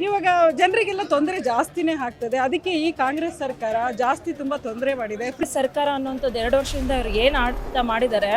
ಇವಾಗ ಜನರಿಗೆಲ್ಲ ತೊಂದರೆ ಜಾಸ್ತಿನೇ ಆಗ್ತದೆ. ಅದಕ್ಕೆ ಈ ಕಾಂಗ್ರೆಸ್ ಸರ್ಕಾರ ಜಾಸ್ತಿ ತುಂಬ ತೊಂದರೆ ಮಾಡಿದೆ. ಸರ್ಕಾರ ಅನ್ನೋಂಥದ್ದು 2 ವರ್ಷದಿಂದ ಅವ್ರಿಗೆ ಏನು ಆಡ್ತಾ ಮಾಡಿದ್ದಾರೆ,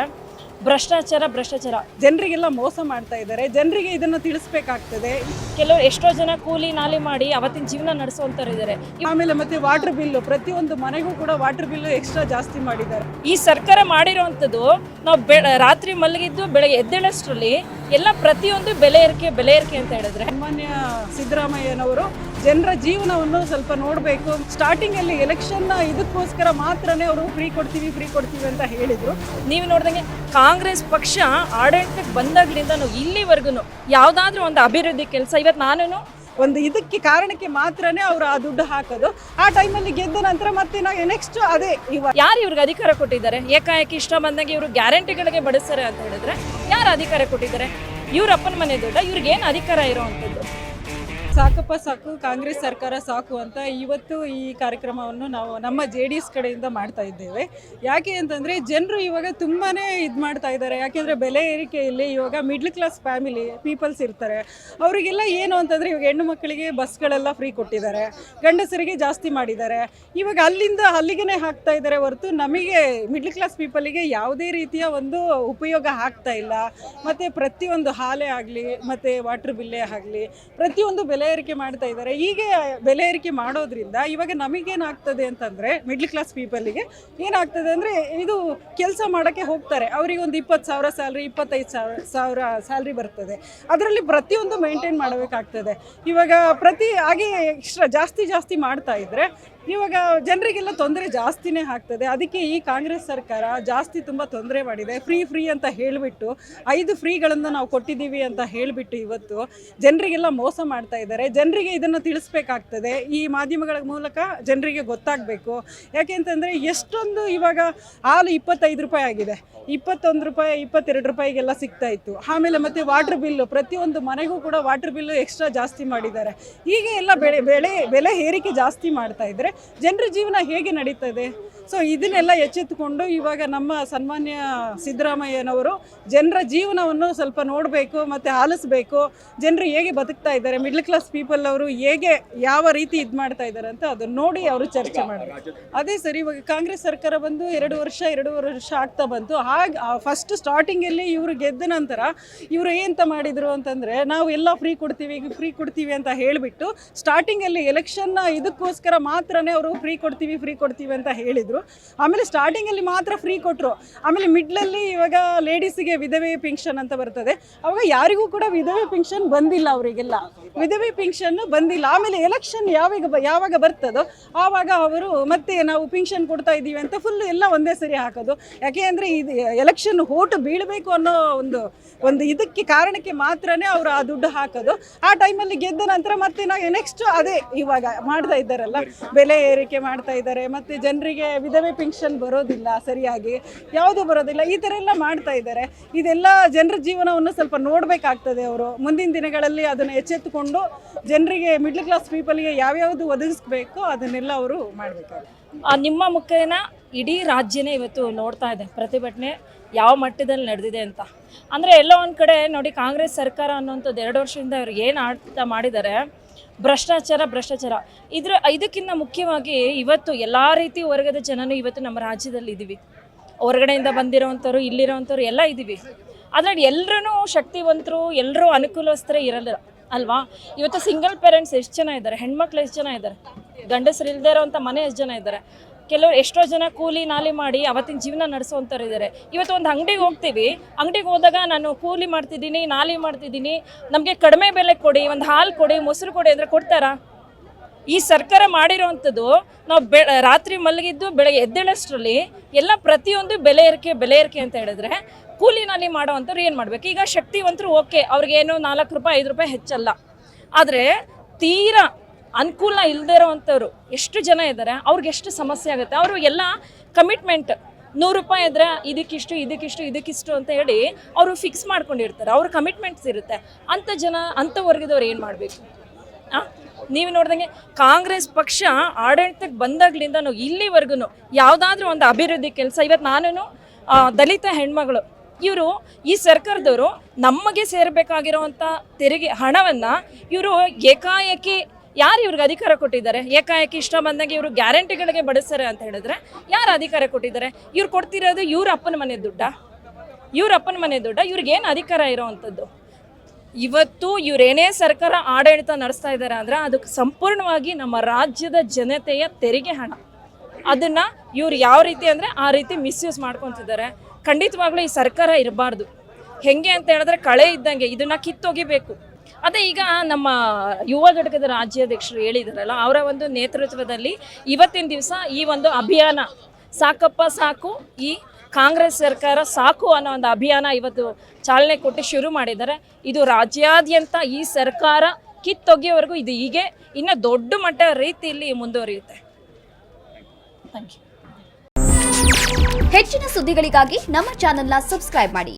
ಭ್ರಷ್ಟಾಚಾರ ಜನರಿಗೆಲ್ಲ ಮೋಸ ಮಾಡ್ತಾ ಇದ್ದಾರೆ. ಜನರಿಗೆ ಇದನ್ನು ತಿಳಿಸ್ಬೇಕಾಗ್ತದೆ. ಕೆಲವರು ಎಷ್ಟೋ ಜನ ಕೂಲಿ ನಾಲಿ ಮಾಡಿ ಅವತ್ತಿನ ಜೀವನ ನಡೆಸುವಂಥವ್ರು ಇದ್ದಾರೆ. ಆಮೇಲೆ ಮತ್ತೆ ವಾಟರ್ ಬಿಲ್ಲು, ಪ್ರತಿಯೊಂದು ಮನೆಗೂ ಕೂಡ ವಾಟರ್ ಬಿಲ್ಲು ಎಕ್ಸ್ಟ್ರಾ ಜಾಸ್ತಿ ಮಾಡಿದ್ದಾರೆ. ಈ ಸರ್ಕಾರ ಮಾಡಿರೋವಂಥದ್ದು ನಾವು ರಾತ್ರಿ ಮಲಗಿದ್ದು ಬೆಳಗ್ಗೆ ಎದ್ದೇಳಷ್ಟರಲ್ಲಿ ಎಲ್ಲ ಪ್ರತಿಯೊಂದು ಬೆಲೆ ಏರಿಕೆ ಅಂತ ಹೇಳಿದ್ರೆ, ಸಾಮಾನ್ಯ ಸಿದ್ದರಾಮಯ್ಯನವರು ಜನರ ಜೀವನವನ್ನು ಸ್ವಲ್ಪ ನೋಡಬೇಕು. ಸ್ಟಾರ್ಟಿಂಗಲ್ಲಿ ಎಲೆಕ್ಷನ್ ಇದಕ್ಕೋಸ್ಕರ ಮಾತ್ರನೇ ಅವರು ಫ್ರೀ ಕೊಡ್ತೀವಿ ಅಂತ ಹೇಳಿದರು. ನೀವು ನೋಡ್ದಂಗೆ ಕಾಂಗ್ರೆಸ್ ಪಕ್ಷ ಆಡಳಿತಕ್ಕೆ ಬಂದಾಗಲಿಂದ ನಾವು ಇಲ್ಲಿವರೆಗೂ ಯಾವುದಾದ್ರೂ ಒಂದು ಅಭಿವೃದ್ಧಿ ಕೆಲಸ, ಇವತ್ತು ನಾನು ಒಂದು ಇದಕ್ಕೆ ಕಾರಣಕ್ಕೆ ಮಾತ್ರನೇ ಅವರು ಆ ದುಡ್ಡು ಹಾಕೋದು. ಆ ಟೈಮಲ್ಲಿ ಗೆದ್ದ ನಂತರ ಮತ್ತೆ ನಾವು ನೆಕ್ಸ್ಟ್ ಅದೇ ಯಾರು ಇವ್ರಿಗೆ ಅಧಿಕಾರ ಕೊಟ್ಟಿದ್ದಾರೆ? ಏಕಾಏಕಿ ಇಷ್ಟ ಬಂದಂಗೆ ಇವರು ಗ್ಯಾರಂಟಿಗಳಿಗೆ ಬಡಿಸ್ತಾರೆ ಅಂತ ಹೇಳಿದ್ರೆ ಯಾರು ಅಧಿಕಾರ ಕೊಟ್ಟಿದ್ದಾರೆ? ಇವ್ರ ಅಪ್ಪನ ಮನೆ ದುಡ್ಡ, ಇವ್ರಿಗೇನು ಅಧಿಕಾರ ಇರೋವಂಥದ್ದು? ಸಾಕಪ್ಪ ಸಾಕು, ಕಾಂಗ್ರೆಸ್ ಸರ್ಕಾರ ಸಾಕು ಅಂತ ಇವತ್ತು ಈ ಕಾರ್ಯಕ್ರಮವನ್ನು ನಾವು ನಮ್ಮ JDS ಕಡೆಯಿಂದ ಮಾಡ್ತಾ ಇದ್ದೇವೆ. ಯಾಕೆ ಅಂತಂದರೆ ಜನರು ಇವಾಗ ತುಂಬಾ ಇದು ಮಾಡ್ತಾ ಇದ್ದಾರೆ. ಯಾಕೆಂದರೆ ಬೆಲೆ ಏರಿಕೆಯಲ್ಲಿ ಇವಾಗ ಮಿಡ್ಲ್ ಕ್ಲಾಸ್ ಫ್ಯಾಮಿಲಿ ಪೀಪಲ್ಸ್ ಇರ್ತಾರೆ. ಅವರಿಗೆಲ್ಲ ಏನು ಅಂತಂದರೆ ಇವಾಗ ಹೆಣ್ಣು ಮಕ್ಕಳಿಗೆ ಬಸ್ಗಳೆಲ್ಲ ಫ್ರೀ ಕೊಟ್ಟಿದ್ದಾರೆ, ಗಂಡಸರಿಗೆ ಜಾಸ್ತಿ ಮಾಡಿದ್ದಾರೆ. ಇವಾಗ ಅಲ್ಲಿಂದ ಅಲ್ಲಿಗೆ ಹಾಕ್ತಾ ಇದ್ದಾರೆ ಹೊರತು ನಮಗೆ ಮಿಡ್ಲ್ ಕ್ಲಾಸ್ ಪೀಪಲಿಗೆ ಯಾವುದೇ ರೀತಿಯ ಒಂದು ಉಪಯೋಗ ಆಗ್ತಾ ಇಲ್ಲ. ಮತ್ತು ಪ್ರತಿಯೊಂದು ಹಾಲೇ ಆಗಲಿ ಮತ್ತು ವಾಟರ್ ಬಿಲ್ಲೇ ಆಗಲಿ ಪ್ರತಿಯೊಂದು ಬೆಲೆ ಏರಿಕೆ ಮಾಡ್ತಾ ಇದ್ದಾರೆ. ಹೀಗೆ ಬೆಲೆ ಏರಿಕೆ ಮಾಡೋದ್ರಿಂದ ಇವಾಗ ನಮಗೇನಾಗ್ತದೆ ಅಂತಂದರೆ ಮಿಡ್ಲ್ ಕ್ಲಾಸ್ ಪೀಪಲಿಗೆ ಏನಾಗ್ತದೆ ಅಂದರೆ ಇದು ಕೆಲಸ ಮಾಡೋಕ್ಕೆ ಹೋಗ್ತಾರೆ. ಅವರಿಗೆ ಒಂದು 20,000 ಸ್ಯಾಲ್ರಿ, 25,000 ಸ್ಯಾಲ್ರಿ ಬರ್ತದೆ. ಅದರಲ್ಲಿ ಪ್ರತಿಯೊಂದು ಮೇಂಟೈನ್ ಮಾಡಬೇಕಾಗ್ತದೆ. ಇವಾಗ ಹಾಗೆ ಎಕ್ಸ್ಟ್ರಾ ಜಾಸ್ತಿ ಮಾಡ್ತಾ ಇದ್ದರೆ ಇವಾಗ ಜನರಿಗೆಲ್ಲ ತೊಂದರೆ ಜಾಸ್ತಿನೇ ಆಗ್ತದೆ. ಅದಕ್ಕೆ ಈ ಕಾಂಗ್ರೆಸ್ ಸರ್ಕಾರ ಜಾಸ್ತಿ ತುಂಬ ತೊಂದರೆ ಮಾಡಿದೆ. ಫ್ರೀ ಅಂತ ಹೇಳಿಬಿಟ್ಟು 5 ಫ್ರೀಗಳನ್ನು ನಾವು ಕೊಟ್ಟಿದ್ದೀವಿ ಅಂತ ಹೇಳಿಬಿಟ್ಟು ಇವತ್ತು ಜನರಿಗೆಲ್ಲ ಮೋಸ ಮಾಡ್ತಾ ಇದ್ದಾರೆ. ಜನರಿಗೆ ಇದನ್ನು ತಿಳಿಸ್ಬೇಕಾಗ್ತದೆ. ಈ ಮಾಧ್ಯಮಗಳ ಮೂಲಕ ಜನರಿಗೆ ಗೊತ್ತಾಗಬೇಕು. ಯಾಕೆಂತಂದರೆ ಎಷ್ಟೊಂದು ಇವಾಗ ಹಾಲು 25 ರೂಪಾಯಿ ಆಗಿದೆ, 21 ರೂಪಾಯಿ 22 ರೂಪಾಯಿಗೆಲ್ಲ ಸಿಗ್ತಾ ಇತ್ತು. ಆಮೇಲೆ ಮತ್ತು ವಾಟರ್ ಬಿಲ್ಲು, ಪ್ರತಿಯೊಂದು ಮನೆಗೂ ಕೂಡ ವಾಟರ್ ಬಿಲ್ಲು ಎಕ್ಸ್ಟ್ರಾ ಜಾಸ್ತಿ ಮಾಡಿದ್ದಾರೆ. ಹೀಗೆ ಎಲ್ಲ ಬೆಲೆ ಏರಿಕೆ ಜಾಸ್ತಿ ಮಾಡ್ತಾ ಇದ್ದಾರೆ. ಜನರ ಜೀವನ ಹೇಗೆ ನಡೀತದೆ? ಸೊ ಇದನ್ನೆಲ್ಲ ಎಚ್ಚೆತ್ತುಕೊಂಡು ಇವಾಗ ನಮ್ಮ ಸನ್ಮಾನ್ಯ ಸಿದ್ದರಾಮಯ್ಯನವರು ಜನರ ಜೀವನವನ್ನು ಸ್ವಲ್ಪ ನೋಡಬೇಕು ಮತ್ತು ಆಲಿಸಬೇಕು. ಜನರು ಹೇಗೆ ಬದುಕ್ತಾ ಇದ್ದಾರೆ, ಮಿಡ್ಲ್ ಕ್ಲಾಸ್ ಪೀಪಲ್ ಅವರು ಹೇಗೆ ಯಾವ ರೀತಿ ಇದು ಮಾಡ್ತಾ ಇದ್ದಾರೆ ಅಂತ ಅದನ್ನು ನೋಡಿ ಅವರು ಚರ್ಚೆ ಮಾಡಬೇಕು. ಅದೇ ಸರಿ, ಇವಾಗ ಕಾಂಗ್ರೆಸ್ ಸರ್ಕಾರ ಬಂದು 2 ವರ್ಷ ಆಗ್ತಾ ಬಂತು. ಹಾಗೆ ಫಸ್ಟ್ ಸ್ಟಾರ್ಟಿಂಗಲ್ಲಿ ಇವರು ಗೆದ್ದ ನಂತರ ಇವರು ಏನಂತ ಮಾಡಿದರು ಅಂತಂದರೆ ನಾವು ಎಲ್ಲ ಫ್ರೀ ಕೊಡ್ತೀವಿ ಅಂತ ಹೇಳಿಬಿಟ್ಟು ಸ್ಟಾರ್ಟಿಂಗಲ್ಲಿ ಎಲೆಕ್ಷನ್ ಇದಕ್ಕೋಸ್ಕರ ಮಾತ್ರನೇ ಅವರು ಫ್ರೀ ಕೊಡ್ತೀವಿ ಅಂತ ಹೇಳಿದರು. ಆಮೇಲೆ ಸ್ಟಾರ್ಟಿಂಗಲ್ಲಿ ಮಾತ್ರ ಫ್ರೀ ಕೊಟ್ಟರು. ಆಮೇಲೆ ಮಿಡ್ಲಲ್ಲಿ ಇವಾಗ ಲೇಡೀಸಿಗೆ ವಿಧವೆ ಪೆನ್ಷನ್ ಅಂತ ಬರ್ತದೆ. ಅವಾಗ ಯಾರಿಗೂ ಕೂಡ ವಿಧವೆ ಪೆನ್ಷನ್ ಬಂದಿಲ್ಲ, ಅವರಿಗೆಲ್ಲ ವಿಧವೆ ಪೆನ್ಷನ್ ಬಂದಿಲ್ಲ. ಆಮೇಲೆ ಎಲೆಕ್ಷನ್ ಯಾವಾಗ ಬರ್ತದೋ ಆವಾಗ ಅವರು ಮತ್ತೆ ನಾವು ಪೆನ್ಷನ್ ಕೊಡ್ತಾ ಇದ್ದೀವಿ ಅಂತ ಫುಲ್ ಎಲ್ಲ ಒಂದೇ ಸರಿ ಹಾಕೋದು. ಯಾಕೆ ಅಂದರೆ ಇದು ಎಲೆಕ್ಷನ್ ಓಟು ಬೀಳಬೇಕು ಅನ್ನೋ ಒಂದು ಇದಕ್ಕೆ ಕಾರಣಕ್ಕೆ ಮಾತ್ರನೇ ಅವರು ಆ ದುಡ್ಡು ಹಾಕೋದು. ಆ ಟೈಮಲ್ಲಿ ಗೆದ್ದ ನಂತರ ಮತ್ತೆ ನಾವು ನೆಕ್ಸ್ಟ್ ಅದೇ ಇವಾಗ ಮಾಡ್ತಾ ಇದ್ದಾರಲ್ಲ, ಬೆಲೆ ಏರಿಕೆ ಮಾಡ್ತಾ ಇದ್ದಾರೆ. ಮತ್ತು ಜನರಿಗೆ ವಿಧವೆ ಪೆನ್ಷನ್ ಬರೋದಿಲ್ಲ, ಸರಿಯಾಗಿ ಯಾವುದೂ ಬರೋದಿಲ್ಲ, ಈ ಥರ ಎಲ್ಲ ಮಾಡ್ತಾ ಇದ್ದಾರೆ. ಇದೆಲ್ಲ ಜನರ ಜೀವನವನ್ನು ಸ್ವಲ್ಪ ನೋಡಬೇಕಾಗ್ತದೆ. ಅವರು ಮುಂದಿನ ದಿನಗಳಲ್ಲಿ ಅದನ್ನು ಎಚ್ಚೆತ್ತುಕೊಂಡು ಜನರಿಗೆ ಮಿಡ್ಲ್ ಕ್ಲಾಸ್ ಪೀಪಲ್ಗೆ ಯಾವ್ಯಾವುದು ಒದಗಿಸ್ಬೇಕೋ ಅದನ್ನೆಲ್ಲ ಅವರು ಮಾಡಬೇಕಾಗುತ್ತೆ. ನಿಮ್ಮ ಮುಖೇನ ಇಡೀ ರಾಜ್ಯನೇ ಇವತ್ತು ನೋಡ್ತಾ ಇದೆ ಪ್ರತಿಭಟನೆ ಯಾವ ಮಟ್ಟದಲ್ಲಿ ನಡೆದಿದೆ ಅಂತ. ಅಂದರೆ ಎಲ್ಲೋ ಒಂದು ಕಡೆ ನೋಡಿ, ಕಾಂಗ್ರೆಸ್ ಸರ್ಕಾರ ಅನ್ನೋಂಥದ್ದು 2 ವರ್ಷದಿಂದ ಅವ್ರಿಗೆ ಏನು ಆಡ್ತಾ ಮಾಡಿದ್ದಾರೆ, ಭ್ರಷ್ಟಾಚಾರ. ಇದಕ್ಕಿಂತ ಮುಖ್ಯವಾಗಿ ಇವತ್ತು ಎಲ್ಲ ರೀತಿ ವರ್ಗದ ಜನನು ಇವತ್ತು ನಮ್ಮ ರಾಜ್ಯದಲ್ಲಿ ಇದ್ದೀವಿ. ಹೊರಗಡೆಯಿಂದ ಬಂದಿರೋವಂಥವ್ರು, ಇಲ್ಲಿರೋವಂಥವ್ರು ಎಲ್ಲ ಇದ್ದೀವಿ. ಅದರಲ್ಲಿ ಎಲ್ಲರೂ ಶಕ್ತಿವಂತರು, ಎಲ್ಲರೂ ಅನುಕೂಲಸ್ಥರೇ ಇರಲ್ಲ ಅಲ್ವಾ? ಇವತ್ತು ಸಿಂಗಲ್ ಪೇರೆಂಟ್ಸ್ ಎಷ್ಟು ಜನ ಇದ್ದಾರೆ, ಹೆಣ್ಮಕ್ಳು ಎಷ್ಟು ಜನ ಇದ್ದಾರೆ, ಗಂಡಸರು ಇಲ್ಲದೆ ಇರೋವಂಥ ಮನೆ ಎಷ್ಟು ಜನ ಇದ್ದಾರೆ, ಕೆಲವರು ಎಷ್ಟೋ ಜನ ಕೂಲಿ ನಾಲಿ ಮಾಡಿ ಅವತ್ತಿನ ಜೀವನ ನಡೆಸುವಂಥವ್ರು ಇದ್ದಾರೆ. ಇವತ್ತು ಒಂದು ಅಂಗಡಿಗೆ ಹೋಗ್ತೀವಿ, ಅಂಗಡಿಗೆ ಹೋದಾಗ ನಾನು ಕೂಲಿ ಮಾಡ್ತಿದ್ದೀನಿ, ನಾಲಿ ಮಾಡ್ತಿದ್ದೀನಿ, ನಮಗೆ ಕಡಿಮೆ ಬೆಲೆ ಕೊಡಿ, ಒಂದು ಹಾಲು ಕೊಡಿ, ಮೊಸರು ಕೊಡಿ ಅಂದರೆ ಕೊಡ್ತಾರಾ? ಈ ಸರ್ಕಾರ ಮಾಡಿರೋವಂಥದ್ದು ನಾವು ರಾತ್ರಿ ಮಲಗಿದ್ದು ಬೆಳಗ್ಗೆ ಎದ್ದೇಳಷ್ಟರಲ್ಲಿ ಎಲ್ಲ ಪ್ರತಿಯೊಂದು ಬೆಲೆ ಏರಿಕೆ ಅಂತ ಹೇಳಿದ್ರೆ, ಕೂಲಿ ನಾಲಿ ಮಾಡೋವಂಥವ್ರು ಏನು ಮಾಡಬೇಕು? ಈಗ ಶಕ್ತಿವಂತರು ಓಕೆ, ಅವ್ರಿಗೇನು 4 ರೂಪಾಯಿ 5 ರೂಪಾಯಿ ಹೆಚ್ಚಲ್ಲ. ಆದರೆ ತೀರಾ ಅನುಕೂಲ ಇಲ್ಲದೇ ಇರೋವಂಥವ್ರು ಎಷ್ಟು ಜನ ಇದ್ದಾರೆ, ಅವ್ರಿಗೆ ಎಷ್ಟು ಸಮಸ್ಯೆ ಆಗುತ್ತೆ. ಅವರು ಎಲ್ಲ ಕಮಿಟ್ಮೆಂಟ್ 100 ರೂಪಾಯಿ ಇದ್ದರೆ ಇದಕ್ಕಿಷ್ಟು ಅಂತ ಹೇಳಿ ಅವರು ಫಿಕ್ಸ್ ಮಾಡ್ಕೊಂಡಿರ್ತಾರೆ. ಅವ್ರ ಕಮಿಟ್ಮೆಂಟ್ಸ್ ಇರುತ್ತೆ. ಅಂಥ ವರ್ಗದವ್ರು ಏನು ಮಾಡಬೇಕು? ನೀವು ನೋಡ್ದಂಗೆ ಕಾಂಗ್ರೆಸ್ ಪಕ್ಷ ಆಡಳಿತಕ್ಕೆ ಬಂದಾಗಲಿಂದ ನಾವು ಇಲ್ಲಿವರೆಗೂ ಯಾವುದಾದ್ರೂ ಒಂದು ಅಭಿವೃದ್ಧಿ ಕೆಲಸ, ಇವತ್ತು ನಾನು ದಲಿತ ಹೆಣ್ಮಗಳು, ಇವರು ಈ ಸರ್ಕಾರದವರು ನಮಗೆ ಸೇರಬೇಕಾಗಿರುವಂಥ ತೆರಿಗೆ ಹಣವನ್ನು ಇವರು ಏಕಾಏಕಿ ಯಾರು ಇವ್ರಿಗೆ ಅಧಿಕಾರ ಕೊಟ್ಟಿದ್ದಾರೆ? ಏಕಾಏಕಿ ಇಷ್ಟ ಬಂದಂಗೆ ಇವರು ಗ್ಯಾರಂಟಿಗಳಿಗೆ ಬಡಿಸ್ತಾರೆ ಅಂತ ಹೇಳಿದ್ರೆ ಯಾರು ಅಧಿಕಾರ ಕೊಟ್ಟಿದ್ದಾರೆ? ಇವ್ರು ಕೊಡ್ತಿರೋದು ಇವ್ರ ಅಪ್ಪನ ಮನೆ ದುಡ್ಡ, ಇವ್ರಿಗೇನು ಅಧಿಕಾರ ಇರೋವಂಥದ್ದು? ಇವತ್ತು ಇವರೇನೇ ಸರ್ಕಾರ ಆಡಳಿತ ನಡೆಸ್ತಾ ಇದ್ದಾರೆ ಅಂದರೆ ಅದಕ್ಕೆ ಸಂಪೂರ್ಣವಾಗಿ ನಮ್ಮ ರಾಜ್ಯದ ಜನತೆಯ ತೆರಿಗೆ ಹಣ. ಅದನ್ನು ಇವ್ರು ಯಾವ ರೀತಿ ಅಂದರೆ ಆ ರೀತಿ ಮಿಸ್ಯೂಸ್ ಮಾಡ್ಕೊತಿದ್ದಾರೆ. ಖಂಡಿತವಾಗ್ಲೂ ಈ ಸರ್ಕಾರ ಇರಬಾರ್ದು. ಹೆಂಗೆ ಅಂತ ಹೇಳಿದ್ರೆ ಕಳೆ ಇದ್ದಂಗೆ ಇದನ್ನು ಕಿತ್ತೊಗಿಬೇಕು. ಅದೇ ಈಗ ನಮ್ಮ ಯುವ ಘಟಕದ ರಾಜ್ಯಾಧ್ಯಕ್ಷರು ಹೇಳಿದಾರಲ್ಲ, ಅವರ ಒಂದು ನೇತೃತ್ವದಲ್ಲಿ ಇವತ್ತಿನ ದಿವಸ ಈ ಒಂದು ಅಭಿಯಾನ ಸಾಕಪ್ಪ ಸಾಕು, ಈ ಕಾಂಗ್ರೆಸ್ ಸರ್ಕಾರ ಸಾಕು ಅನ್ನೋ ಒಂದು ಅಭಿಯಾನ ಇವತ್ತು ಚಾಲನೆ ಕೊಟ್ಟು ಶುರು ಮಾಡಿದ್ದಾರೆ. ಇದು ರಾಜ್ಯಾದ್ಯಂತ ಈ ಸರ್ಕಾರ ಕಿತ್ತೊಗೆಯವರೆಗೂ ಇದು ಹೀಗೆ ಇನ್ನು ದೊಡ್ಡ ಮಟ್ಟ ರೀತಿಯಲ್ಲಿ ಮುಂದುವರಿಯುತ್ತೆ. Thank you. ಹೆಚ್ಚಿನ ಸುದ್ದಿಗಳಿಗಾಗಿ ನಮ್ಮ ಚಾನೆಲ್ನ ಸಬ್ಸ್ಕ್ರೈಬ್ ಮಾಡಿ.